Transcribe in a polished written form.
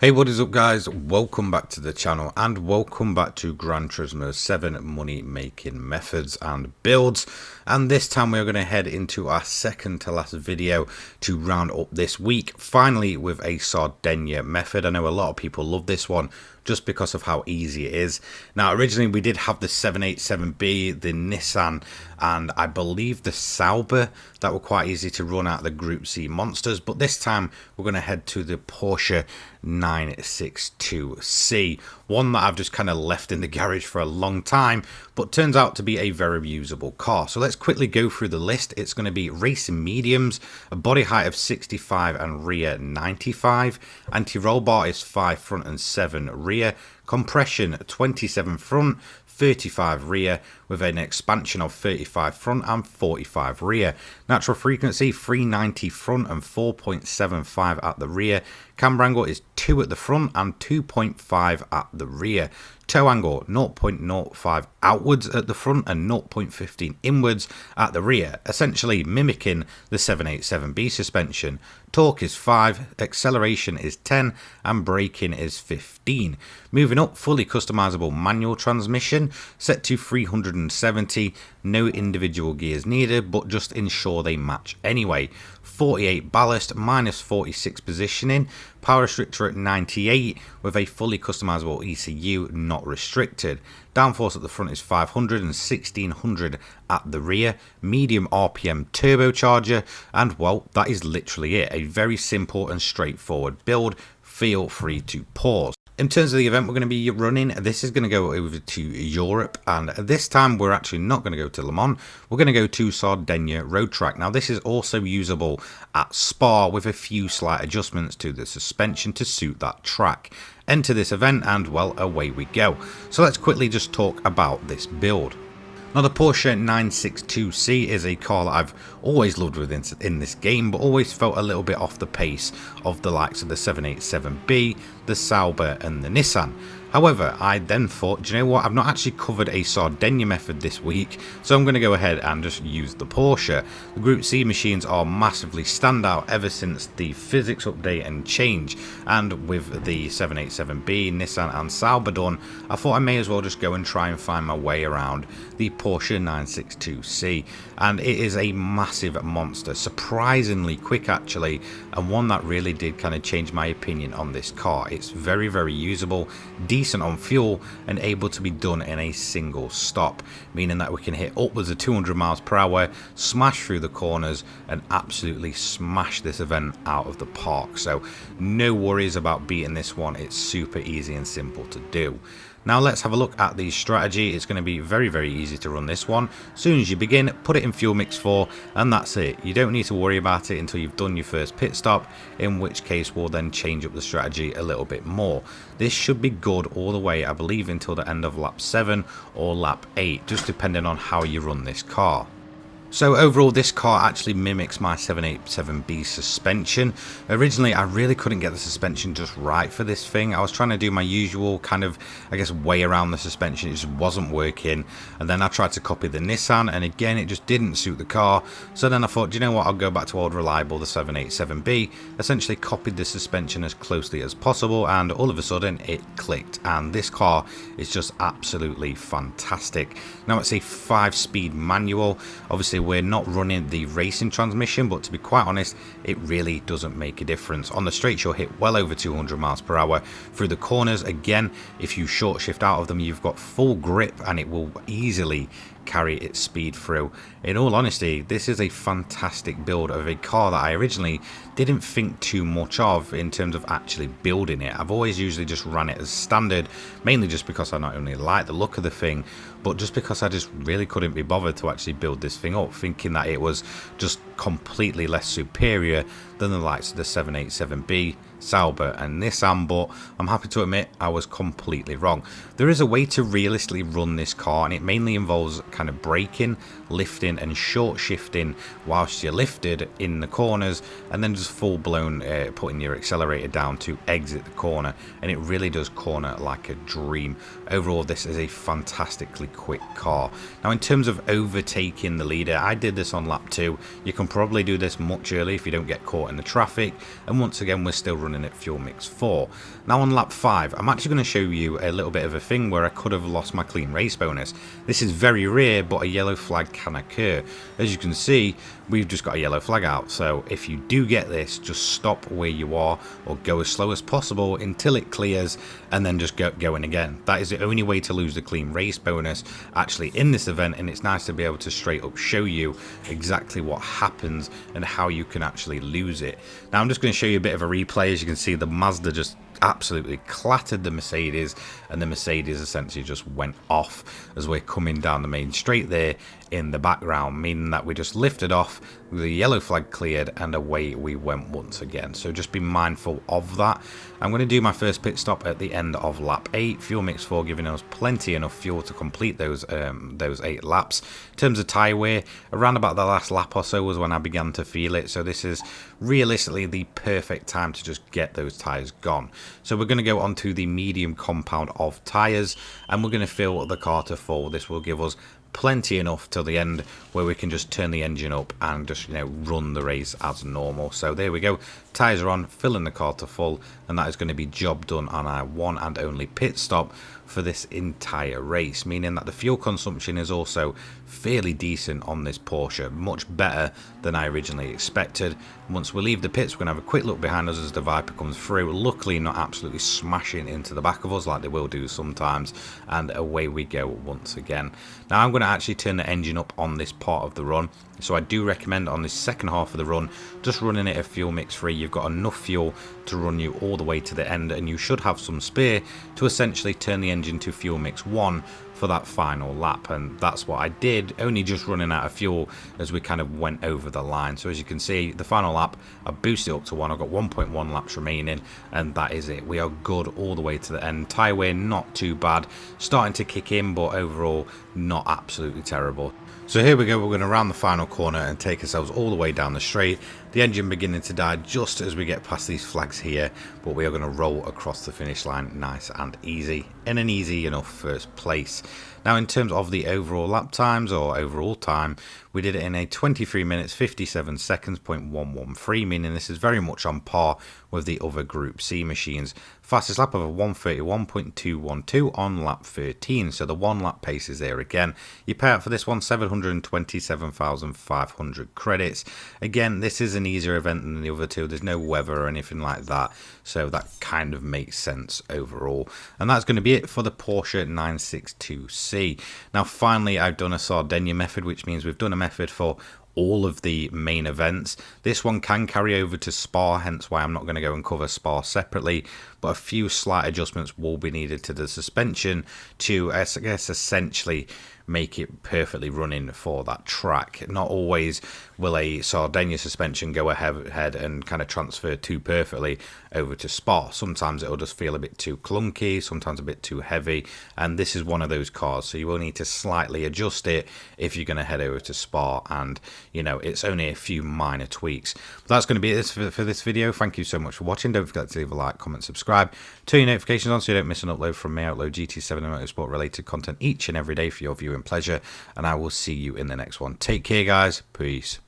Hey, what is up guys? Welcome back to the channel and welcome back to Gran Turismo 7 money making methods and builds. And this time we're going to head into our second to last video to round up this week, finally with a Sardegna method. I know a lot of people love this one just because of how easy it is. Now originally we did have the 787B, the Nissan, and I believe the Sauber that were quite easy to run out the Group C monsters, but this time we're going to head to the Porsche 962C, one that I've just kind of left in the garage for a long time, but turns out to be a very usable car. So let's quickly go through the list. It's going to be racing mediums, a body height of 65 and rear 95, anti-roll bar is 5 front and 7 rear, compression 27 front, 35 rear with an expansion of 35 front and 45 rear. Natural frequency 390 front and 4.75 at the rear. Camber angle is 2 at the front and 2.5 at the rear. Toe angle 0.05 outwards at the front and 0.15 inwards at the rear, essentially mimicking the 787B suspension. Torque is 5, acceleration is 10 and braking is 15. Moving up, fully customizable manual transmission set to 370, no individual gears needed, but just ensure they match anyway. 48 ballast, minus 46 positioning, power restrictor at 98 with a fully customizable ECU not restricted. Downforce at the front is 500 and 1600 at the rear. Medium RPM turbocharger, and well, that is literally it. A very simple and straightforward build. Feel free to pause. In terms of the event we're going to be running, this is going to go over to Europe, and this time we're actually not going to go to Le Mans. We're going to go to Sardegna road track. Now this is also usable at Spa with a few slight adjustments to the suspension to suit that track. Enter this event and well, away we go. So let's quickly just talk about this build. Now the Porsche 962C is a car that I've always loved in this game, but always felt a little bit off the pace of the likes of the 787B, the Sauber and the Nissan. However, I then thought, do you know what, I've not actually covered a Sardegna method this week, so I'm going to go ahead and just use the Porsche. The Group C machines are massively standout ever since the physics update and change, and with the 787B, Nissan and Sauber done, I thought I may as well just go and try and find my way around the Porsche 962C, and it is a massive monster, surprisingly quick actually, and one that really did kind of change my opinion on this car. It's very usable, decent on fuel, and able to be done in a single stop, meaning that we can hit upwards of 200 miles per hour, smash through the corners and absolutely smash this event out of the park. So no worries about beating this one. It's super easy and simple to do. Now let's have a look at the strategy. It's going to be very easy to run this one. As soon as you begin, put it in fuel mix 4 and that's it. You don't need to worry about it until you've done your first pit stop, in which case we'll then change up the strategy a little bit more. This should be good all the way, I believe, until the end of lap 7 or lap 8, just depending on how you run this car. So overall, this car actually mimics my 787B suspension. Originally, I really couldn't get the suspension just right for this thing. I was trying to do my usual kind of, I guess, way around the suspension. It just wasn't working. And then I tried to copy the Nissan, and again, it just didn't suit the car. So then I thought, do you know what, I'll go back to old reliable, the 787B. Essentially copied the suspension as closely as possible, and all of a sudden, it clicked. And this car is just absolutely fantastic. Now, it's a 5-speed manual. Obviously, we're not running the racing transmission, but to be quite honest, it really doesn't make a difference. On the straights, you'll hit well over 200 miles per hour. Through the corners, again, if you short shift out of them, you've got full grip and it will easily carry its speed through. In all honesty, this is a fantastic build of a car that I originally didn't think too much of in terms of actually building it. I've always usually just ran it as standard, mainly just because I not only like the look of the thing, but just because I just really couldn't be bothered to actually build this thing up, thinking that it was just completely less superior than the likes of the 787B, Sauber and Nissan, but I'm happy to admit I was completely wrong. There is a way to realistically run this car, and it mainly involves kind of braking, lifting and short shifting whilst you're lifted in the corners, and then just full blown putting your accelerator down to exit the corner, and it really does corner like a dream. Overall, this is a fantastically quick car. Now in terms of overtaking the leader, I did this on lap 2. You can probably do this much earlier if you don't get caught in the traffic, and once again we're still running running at fuel mix 4. Now on lap 5, I'm actually going to show you a little bit of a thing where I could have lost my clean race bonus. This is very rare, but a yellow flag can occur. As you can see, we've just got a yellow flag out, so if you do get this, just stop where you are or go as slow as possible until it clears and then just go going again. That is the only way to lose the clean race bonus actually in this event, and it's nice to be able to straight up show you exactly what happens and how you can actually lose it. Now I'm just going to show you a bit of a replay. As you can see, the Mazda just absolutely clattered the Mercedes, and the Mercedes essentially just went off as we're coming down the main straight there in the background, meaning that we just lifted off, the yellow flag cleared, and away we went once again. So just be mindful of that. I'm going to do my first pit stop at the end of lap 8, fuel mix 4, giving us plenty enough fuel to complete those 8 laps. In terms of tyre wear, around about the last lap or so was when I began to feel it, so this is realistically the perfect time to just get those tyres gone. So we're going to go on to the medium compound of tyres, and we're going to fill the car to full. This will give us plenty enough till the end where we can just turn the engine up and just, you know, run the race as normal. So there we go, tyres are on, filling the car to full, and that is going to be job done on our one and only pit stop for this entire race, meaning that the fuel consumption is also fairly decent on this Porsche, much better than I originally expected. Once we leave the pits, we're going to have a quick look behind us as the Viper comes through, luckily not absolutely smashing into the back of us like they will do sometimes, and away we go once again. Now I'm going to actually turn the engine up on this part of the run, so I do recommend on this second half of the run just running it at fuel mix 3. You've got enough fuel to run you all the way to the end, and you should have some spare to essentially turn the engine to fuel mix 1 for that final lap, and that's what I did, only just running out of fuel as we kind of went over the line. So as you can see, the final lap I boosted up to 1. I've got 1.1 laps remaining, and that is it. We are good all the way to the end. Tyre wear not too bad, starting to kick in, but overall not absolutely terrible. So here we go, we're going to round the final corner and take ourselves all the way down the straight. The engine beginning to die just as we get past these flags here, but we are going to roll across the finish line nice and easy, in an easy enough first place. Now in terms of the overall lap times, or overall time, we did it in a 23 minutes 57 seconds, 0.113, meaning this is very much on par with the other Group C machines. Fastest lap of a 131.212 on lap 13, so the 1 lap pace is there again. You pay out for this one 727,500 credits. Again, this is an easier event than the other two. There's no weather or anything like that, so that kind of makes sense overall. And that's going to be it for the Porsche 962C. Now finally, I've done a Sardegna method, which means we've done a method for all of the main events. This one can carry over to Spa, hence why I'm not going to go and cover Spa separately, but a few slight adjustments will be needed to the suspension to, I guess, essentially make it perfectly running for that track. Not always will a Sardegna suspension go ahead and kind of transfer too perfectly over to Spa. Sometimes it'll just feel a bit too clunky, sometimes a bit too heavy, and this is one of those cars, so you will need to slightly adjust it if you're going to head over to Spa, and you know, it's only a few minor tweaks. But that's going to be it for this video. Thank you so much for watching. Don't forget to leave a like, comment, subscribe, turn your notifications on so you don't miss an upload from me. I upload GT7 and motorsport related content each and every day for your viewing pleasure, and I will see you in the next one. Take care guys, peace.